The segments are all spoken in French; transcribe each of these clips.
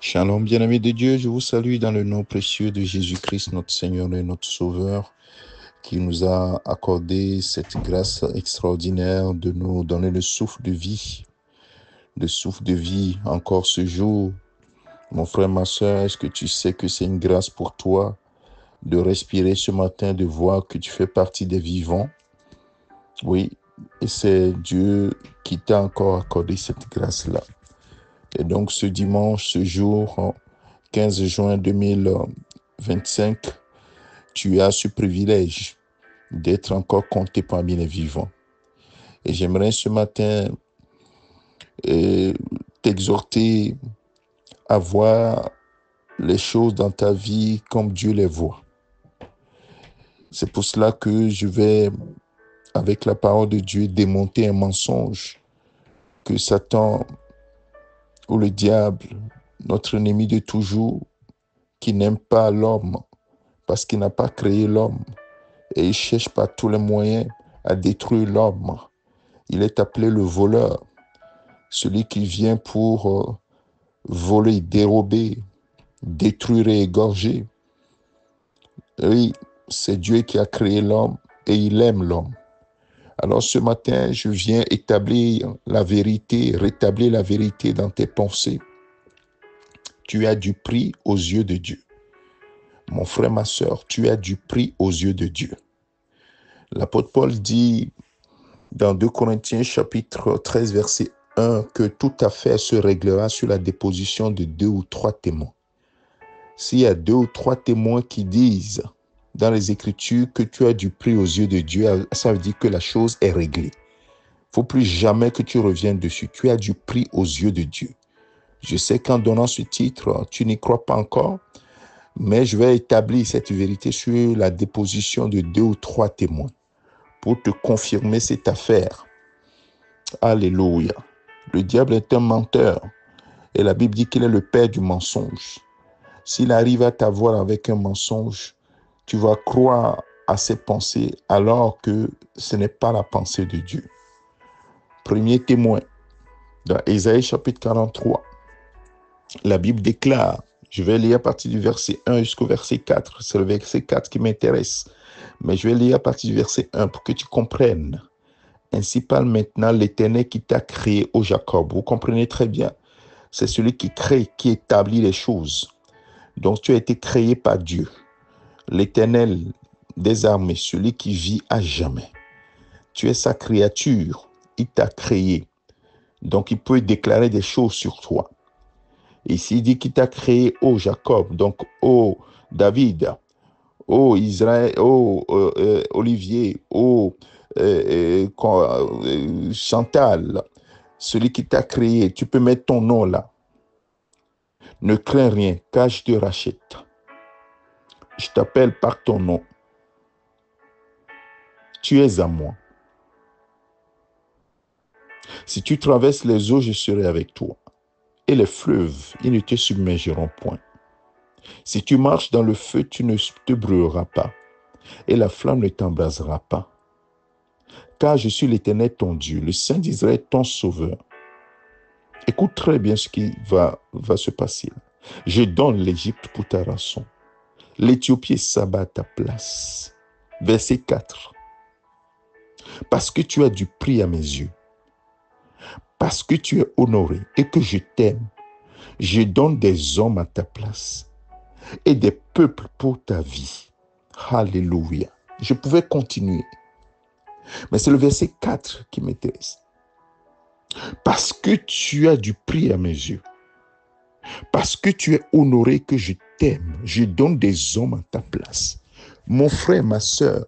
Shalom, bien-aimés de Dieu, je vous salue dans le nom précieux de Jésus-Christ, notre Seigneur et notre Sauveur, qui nous a accordé cette grâce extraordinaire de nous donner le souffle de vie encore ce jour. Mon frère, ma soeur, est-ce que tu sais que c'est une grâce pour toi de respirer ce matin, de voir que tu fais partie des vivants? Oui, et c'est Dieu qui t'a encore accordé cette grâce-là. Et donc ce dimanche, ce jour, 15 juin 2025, tu as ce privilège d'être encore compté parmi les vivants. Et j'aimerais ce matin t'exhorter à voir les choses dans ta vie comme Dieu les voit. C'est pour cela que je vais, avec la parole de Dieu, démonter un mensonge que Satan ou le diable, notre ennemi de toujours, qui n'aime pas l'homme parce qu'il n'a pas créé l'homme, et il cherche par tous les moyens à détruire l'homme. Il est appelé le voleur, celui qui vient pour voler, dérober, détruire et égorger. Oui, c'est Dieu qui a créé l'homme et il aime l'homme. Alors ce matin, je viens établir la vérité, rétablir la vérité dans tes pensées. Tu as du prix aux yeux de Dieu. Mon frère, ma soeur, tu as du prix aux yeux de Dieu. L'apôtre Paul dit dans 2 Corinthiens chapitre 13 verset 1 que toute affaire se réglera sur la déposition de 2 ou 3 témoins. S'il y a 2 ou 3 témoins qui disent dans les Écritures que tu as du prix aux yeux de Dieu, ça veut dire que la chose est réglée. Il ne faut plus jamais que tu reviennes dessus. Tu as du prix aux yeux de Dieu. Je sais qu'en donnant ce titre, tu n'y crois pas encore, mais je vais établir cette vérité sur la déposition de 2 ou 3 témoins pour te confirmer cette affaire. Alléluia. Le diable est un menteur et la Bible dit qu'il est le père du mensonge. S'il arrive à t'avoir avec un mensonge, tu vas croire à ses pensées alors que ce n'est pas la pensée de Dieu. Premier témoin, dans Ésaïe chapitre 43, la Bible déclare, je vais lire à partir du verset 1 jusqu'au verset 4, c'est le verset 4 qui m'intéresse, mais je vais lire à partir du verset 1 pour que tu comprennes. Ainsi parle maintenant l'Éternel qui t'a créé, ô Jacob. Vous comprenez très bien, c'est celui qui crée, qui établit les choses. Donc tu as été créé par Dieu, l'Éternel des armées, celui qui vit à jamais. Tu es sa créature, il t'a créé. Donc il peut déclarer des choses sur toi. Ici il dit qu'il t'a créé, ô Jacob, donc ô David, ô Israël, ô Olivier, ô Chantal, celui qui t'a créé, tu peux mettre ton nom là. Ne crains rien, car je te rachète. Je t'appelle par ton nom. Tu es à moi. Si tu traverses les eaux, je serai avec toi. Et les fleuves, ils ne te submergeront point. Si tu marches dans le feu, tu ne te brûleras pas. Et la flamme ne t'embrasera pas. Car je suis l'Éternel ton Dieu, le Saint d'Israël ton Sauveur. Écoute très bien ce qui va se passer. Je donne l'Égypte pour ta rançon. L'Éthiopie s'abat à ta place. Verset 4. Parce que tu as du prix à mes yeux, parce que tu es honoré et que je t'aime, je donne des hommes à ta place et des peuples pour ta vie. Alléluia. Je pouvais continuer, mais c'est le verset 4 qui m'intéresse. Parce que tu as du prix à mes yeux, parce que tu es honoré que je t'aime, je donne des hommes à ta place. Mon frère, ma soeur,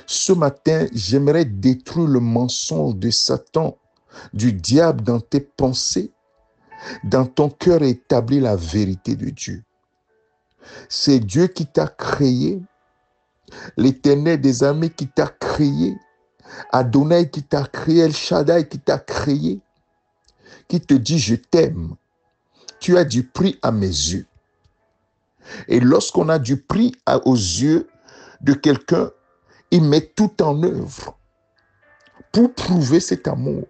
ce matin, j'aimerais détruire le mensonge de Satan, du diable dans tes pensées, dans ton cœur et établir la vérité de Dieu. C'est Dieu qui t'a créé, l'Éternel des armées qui t'a créé, Adonai qui t'a créé, El Shaddai qui t'a créé, qui te dit je t'aime. Tu as du prix à mes yeux. Et lorsqu'on a du prix aux yeux de quelqu'un, il met tout en œuvre pour prouver cet amour.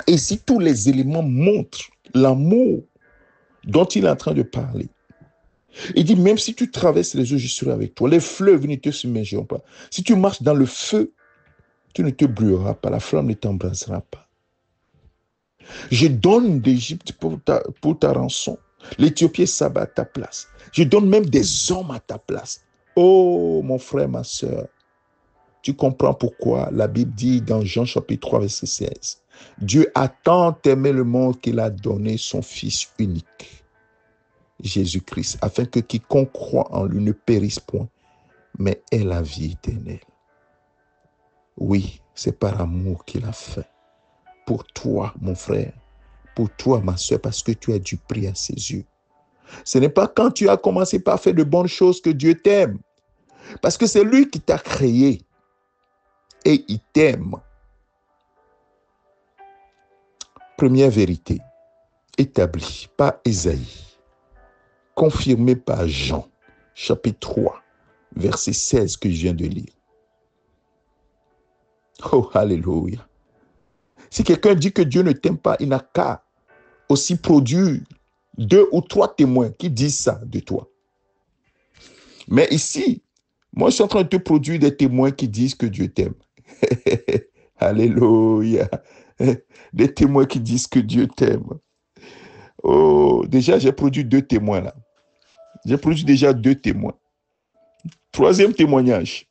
Et si tous les éléments montrent L'amour dont il est en train de parler. Il dit, même si tu traverses les eaux, je serai avec toi. Les fleuves ne te submergeront pas. Si tu marches dans le feu, tu ne te brûleras pas. La flamme ne t'embrasera pas. Je donne d'Égypte pour ta rançon. L'Éthiopie s'abat à ta place. Je donne même des hommes à ta place. Oh, mon frère, ma soeur, tu comprends pourquoi la Bible dit dans Jean chapitre 3, verset 16, Dieu a tant aimé le monde qu'il a donné son Fils unique, Jésus-Christ, afin que quiconque croit en lui ne périsse point, mais ait la vie éternelle. Oui, c'est par amour qu'il a fait. Pour toi, mon frère, pour toi, ma soeur, parce que tu as du prix à ses yeux. Ce n'est pas quand tu as commencé par faire de bonnes choses que Dieu t'aime. Parce que c'est lui qui t'a créé. Et il t'aime. Première vérité, établie par Ésaïe, confirmée par Jean, chapitre 3, verset 16 que je viens de lire. Oh, alléluia. Si quelqu'un dit que Dieu ne t'aime pas, il n'a qu'à aussi produire 2 ou 3 témoins qui disent ça de toi. Mais ici, moi, je suis en train de te produire des témoins qui disent que Dieu t'aime. Alléluia. Des témoins qui disent que Dieu t'aime. Oh, déjà, j'ai produit 2 témoins là. J'ai produit déjà 2 témoins. Troisième témoignage.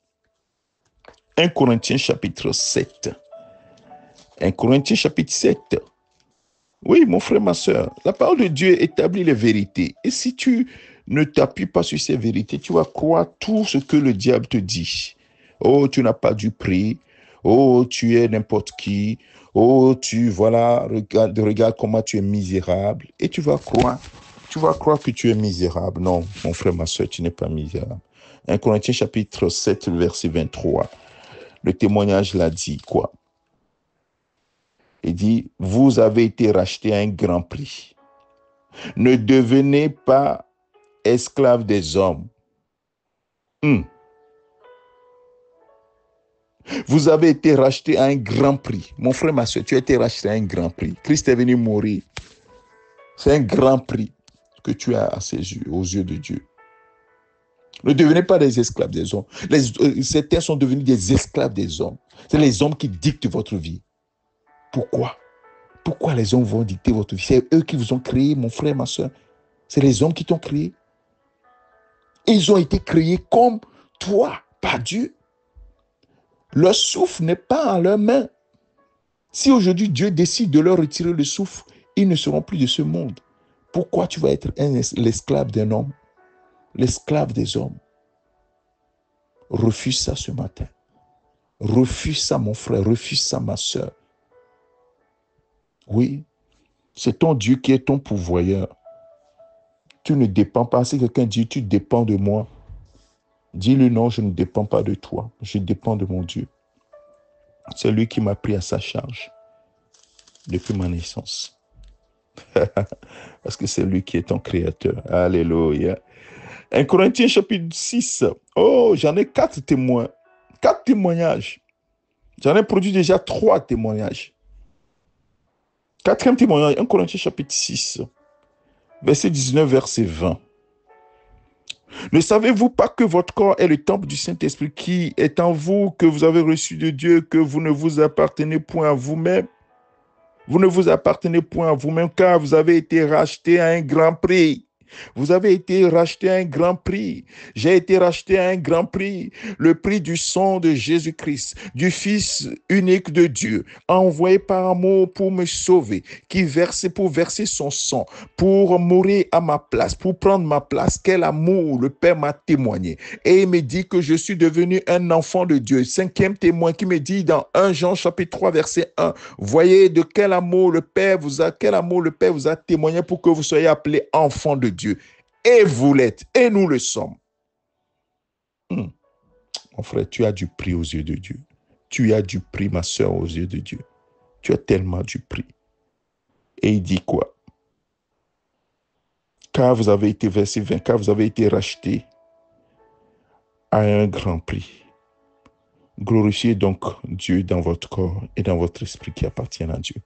1 Corinthiens chapitre 7. 1 Corinthiens chapitre 7. Oui, mon frère, ma soeur, la parole de Dieu établit les vérités. Et si tu ne t'appuies pas sur ces vérités, tu vas croire tout ce que le diable te dit. Oh, tu n'as pas du prix. Oh, tu es n'importe qui. Oh, voilà, regarde comment tu es misérable. Et tu vas croire que tu es misérable. Non, mon frère, ma soeur, tu n'es pas misérable. 1 Corinthiens chapitre 7, verset 23. Le témoignage l'a dit, quoi? Il dit, vous avez été rachetés à un grand prix. Ne devenez pas esclaves des hommes. Vous avez été rachetés à un grand prix. Mon frère, ma soeur, tu as été racheté à un grand prix. Christ est venu mourir. C'est un grand prix que tu as à ses yeux, aux yeux de Dieu. Ne devenez pas des esclaves des hommes. Certains sont devenus des esclaves des hommes. C'est les hommes qui dictent votre vie. Pourquoi? Pourquoi les hommes vont dicter votre vie? C'est eux qui vous ont créé, mon frère, ma soeur. C'est les hommes qui t'ont créé. Ils ont été créés comme toi, par Dieu. Leur souffle n'est pas en leurs mains. Si aujourd'hui Dieu décide de leur retirer le souffle, ils ne seront plus de ce monde. Pourquoi tu vas être l'esclave d'un homme? L'esclave des hommes. Refuse ça ce matin. Refuse ça, mon frère. Refuse ça, ma soeur. Oui, c'est ton Dieu qui est ton pourvoyeur. Tu ne dépends pas. Si quelqu'un dit, tu dépends de moi, dis-lui non, je ne dépends pas de toi. Je dépends de mon Dieu. C'est lui qui m'a pris à sa charge depuis ma naissance. Parce que c'est lui qui est ton créateur. Alléluia. 1 Corinthiens chapitre 6. Oh, j'en ai 4 témoins. 4 témoignages. J'en ai produit déjà 3 témoignages. 4e témoignage, 1 Corinthiens chapitre 6. Verset 19, verset 20. Ne savez-vous pas que votre corps est le temple du Saint-Esprit qui est en vous, que vous avez reçu de Dieu, que vous ne vous appartenez point à vous-même? Vous ne vous appartenez point à vous-même, car vous avez été racheté à un grand prix. Vous avez été racheté à un grand prix. J'ai été racheté à un grand prix. Le prix du sang de Jésus-Christ, du Fils unique de Dieu, envoyé par amour pour me sauver, qui versait pour verser son sang, pour mourir à ma place, pour prendre ma place. Quel amour le Père m'a témoigné. Et il me dit que je suis devenu un enfant de Dieu. 5e témoin qui me dit dans 1 Jean chapitre 3 verset 1, voyez de quel amour le Père vous a témoigné pour que vous soyez appelés enfants de Dieu. Et vous l'êtes, et nous le sommes. Mon frère, tu as du prix aux yeux de Dieu. Tu as du prix, ma soeur, aux yeux de Dieu. Tu as tellement du prix. Et il dit quoi? Car vous avez été, verset 20, car vous avez été rachetés à un grand prix. Glorifiez donc Dieu dans votre corps et dans votre esprit qui appartiennent à Dieu.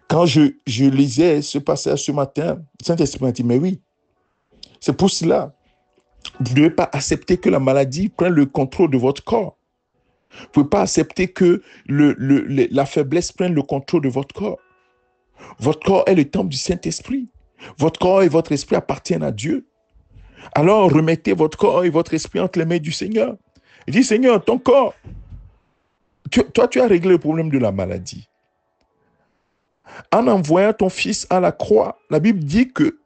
Quand je lisais ce passage ce matin, le Saint-Esprit m'a dit, mais oui, c'est pour cela. Vous ne devez pas accepter que la maladie prenne le contrôle de votre corps. Vous ne pouvez pas accepter que la faiblesse prenne le contrôle de votre corps. Votre corps est le temple du Saint-Esprit. Votre corps et votre esprit appartiennent à Dieu. Alors remettez votre corps et votre esprit entre les mains du Seigneur. Il dit, Seigneur, ton corps, toi, tu as réglé le problème de la maladie. En envoyant ton fils à la croix, la Bible dit que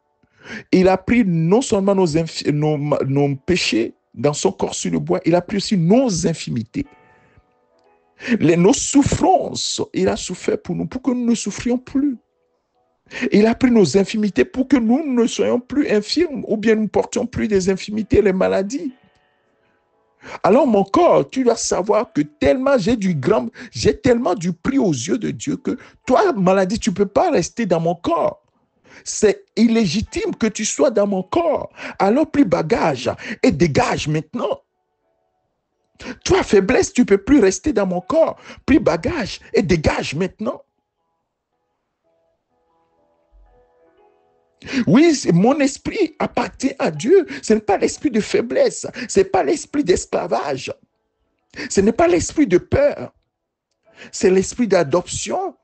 il a pris non seulement nos péchés dans son corps sur le bois, il a pris aussi nos infimités. Nos souffrances, il a souffert pour nous, pour que nous ne souffrions plus. Il a pris nos infimités pour que nous ne soyons plus infirmes ou bien nous ne portions plus des infimités, les maladies. Alors mon corps, tu dois savoir que tellement j'ai tellement du prix aux yeux de Dieu que toi, maladie, tu ne peux pas rester dans mon corps. C'est illégitime que tu sois dans mon corps. Alors plie bagage et dégage maintenant. Toi, faiblesse, tu ne peux plus rester dans mon corps. Plie bagage et dégage maintenant. Oui, mon esprit appartient à Dieu. Ce n'est pas l'esprit de faiblesse. Ce n'est pas l'esprit d'esclavage. Ce n'est pas l'esprit de peur. C'est l'esprit d'adoption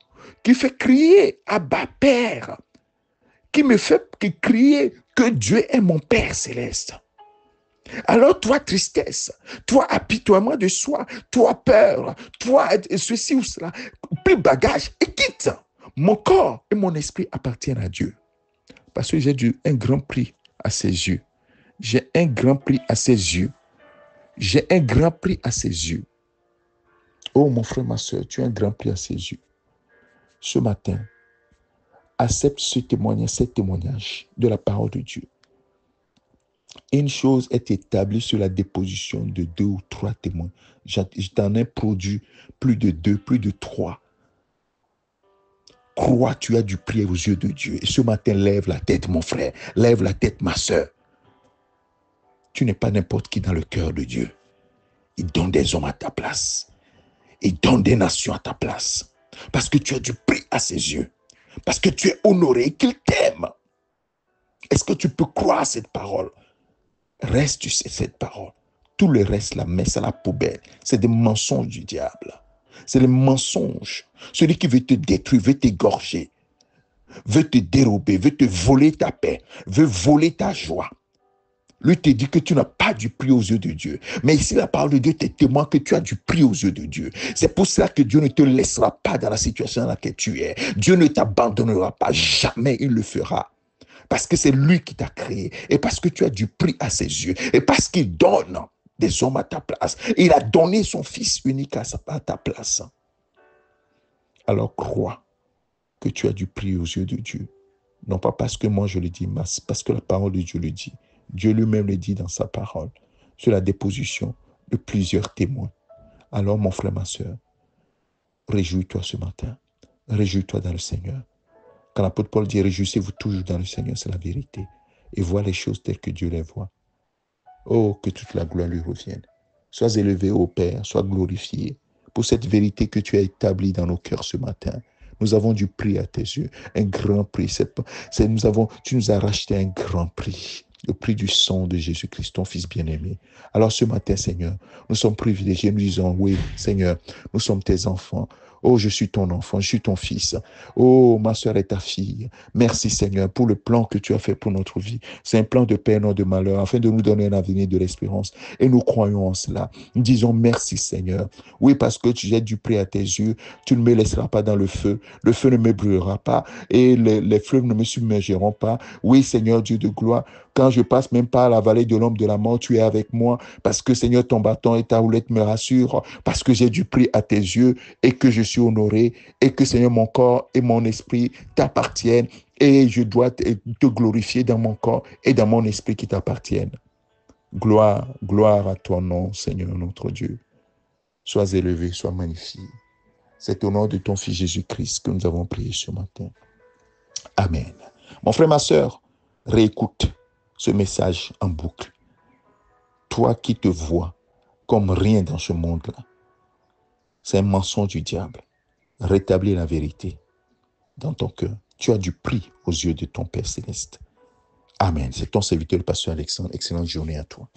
qui fait crier Abba Père, qui me fait crier que Dieu est mon Père céleste. Alors toi, tristesse, toi, apitoiement de soi, toi, peur, toi, ceci ou cela, plie bagage et quitte. Mon corps et mon esprit appartiennent à Dieu. Parce que j'ai un grand prix à ses yeux. J'ai un grand prix à ses yeux. J'ai un grand prix à ses yeux. Oh, mon frère, ma soeur, tu as un grand prix à ses yeux. Ce matin, accepte cette témoignage de la parole de Dieu. Une chose est établie sur la déposition de 2 ou 3 témoins. Je t'en ai produit plus de 2, plus de 3. Crois, tu as du prix aux yeux de Dieu. Et ce matin, lève la tête, mon frère. Lève la tête, ma soeur. Tu n'es pas n'importe qui dans le cœur de Dieu. Il donne des hommes à ta place. Il donne des nations à ta place. Parce que tu as du prix à ses yeux. Parce que tu es honoré et qu'il t'aime. Est-ce que tu peux croire à cette parole? Reste sur cette parole. Tout le reste, la messe à la poubelle. C'est des mensonges du diable. C'est les mensonges. Celui qui veut te détruire, veut t'égorger, veut te dérober, veut te voler ta paix, veut voler ta joie. Lui te dit que tu n'as pas du prix aux yeux de Dieu. Mais ici, la parole de Dieu te témoigne que tu as du prix aux yeux de Dieu. C'est pour cela que Dieu ne te laissera pas dans la situation dans laquelle tu es. Dieu ne t'abandonnera pas. Jamais il le fera. Parce que c'est lui qui t'a créé. Et parce que tu as du prix à ses yeux. Et parce qu'il donne des hommes à ta place. Il a donné son Fils unique à ta place. Alors crois que tu as du prix aux yeux de Dieu. Non pas parce que moi je le dis, mais parce que la parole de Dieu le dit. Dieu lui-même le dit dans sa parole, sur la déposition de plusieurs témoins. Alors mon frère, ma soeur, réjouis-toi ce matin. Réjouis-toi dans le Seigneur. Quand l'apôtre Paul dit réjouissez-vous toujours dans le Seigneur, c'est la vérité. Et vois les choses telles que Dieu les voit. Oh, que toute la gloire lui revienne. Sois élevé au Père, sois glorifié pour cette vérité que tu as établie dans nos cœurs ce matin. Nous avons du prix à tes yeux, un grand prix. Tu nous as racheté un grand prix. Le prix du sang de Jésus-Christ, ton Fils bien-aimé. Alors ce matin, Seigneur, nous sommes privilégiés, nous disons, oui, Seigneur, nous sommes tes enfants. Oh, je suis ton enfant, je suis ton fils. Oh, ma soeur est ta fille. Merci, Seigneur, pour le plan que tu as fait pour notre vie. C'est un plan de paix, non de malheur, afin de nous donner un avenir de l'espérance. Et nous croyons en cela. Nous disons merci, Seigneur. Oui, parce que tu jettes du prix à tes yeux. Tu ne me laisseras pas dans le feu. Le feu ne me brûlera pas et les fleuves ne me submergeront pas. Oui, Seigneur, Dieu de gloire, quand je passe même par la vallée de l'ombre de la mort, tu es avec moi. Parce que, Seigneur, ton bâton et ta houlette me rassurent. Parce que j'ai du prix à tes yeux et que je suis honoré. Et que, Seigneur, mon corps et mon esprit t'appartiennent. Et je dois te glorifier dans mon corps et dans mon esprit qui t'appartiennent. Gloire, gloire à ton nom, Seigneur notre Dieu. Sois élevé, sois magnifié. C'est au nom de ton Fils Jésus-Christ que nous avons prié ce matin. Amen. Mon frère, ma soeur, réécoute ce message en boucle. Toi qui te vois comme rien dans ce monde-là, c'est un mensonge du diable. Rétablis la vérité. dans ton cœur. Tu as du prix aux yeux de ton Père céleste. Amen. C'est ton serviteur, le pasteur Alexandre. Excellente journée à toi.